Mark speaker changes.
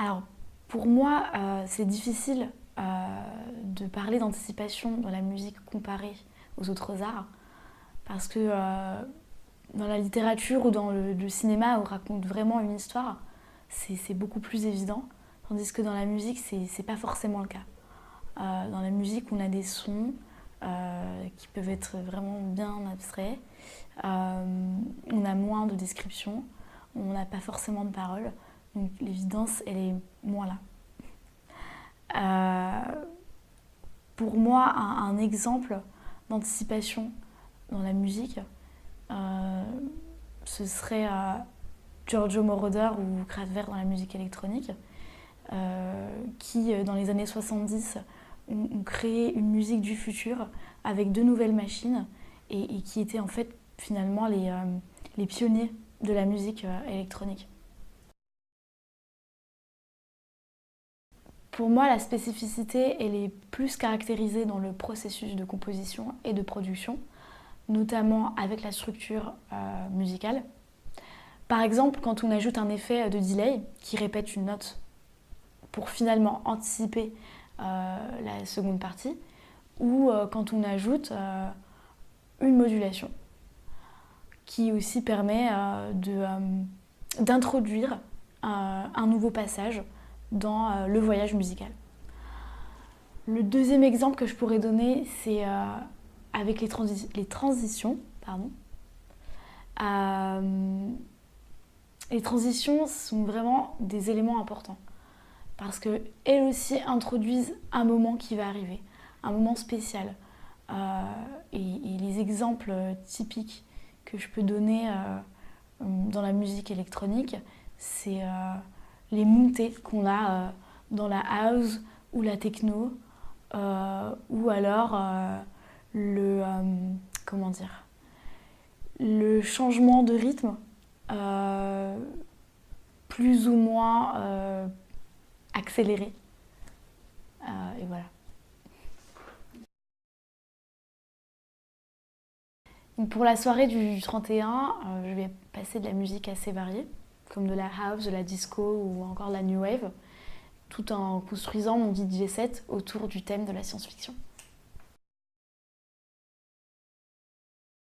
Speaker 1: Alors, pour moi, c'est difficile de parler d'anticipation dans la musique comparée aux autres arts, parce que dans la littérature ou dans le cinéma, où on raconte vraiment une histoire, c'est beaucoup plus évident, tandis que dans la musique, c'est pas forcément le cas. Dans la musique, on a des sons qui peuvent être vraiment bien abstraits, on a moins de descriptions, on n'a pas forcément de paroles, donc l'évidence, elle est moins là. Pour moi, un exemple d'anticipation dans la musique, ce serait Giorgio Moroder ou Kraftwerk dans la musique électronique, qui, dans les années 70, ont créé une musique du futur avec de nouvelles machines et qui étaient en fait finalement les pionniers de la musique électronique. Pour moi, la spécificité, elle est plus caractérisée dans le processus de composition et de production, notamment avec la structure musicale. Par exemple, quand on ajoute un effet de delay qui répète une note pour finalement anticiper la seconde partie, ou quand on ajoute une modulation qui aussi permet d'introduire un nouveau passage dans le voyage musical. Le deuxième exemple que je pourrais donner, c'est avec les transitions. Pardon. Les transitions sont vraiment des éléments importants parce qu'elles aussi introduisent un moment qui va arriver, un moment spécial. Et les exemples typiques que je peux donner dans la musique électronique, c'est les montées qu'on a dans la house ou la techno, ou alors comment dire, le changement de rythme plus ou moins accéléré. Et voilà. Donc pour la soirée du 31, je vais passer de la musique assez variée, comme de la house, de la disco ou encore de la new wave, tout en construisant mon DJ set autour du thème de la science-fiction.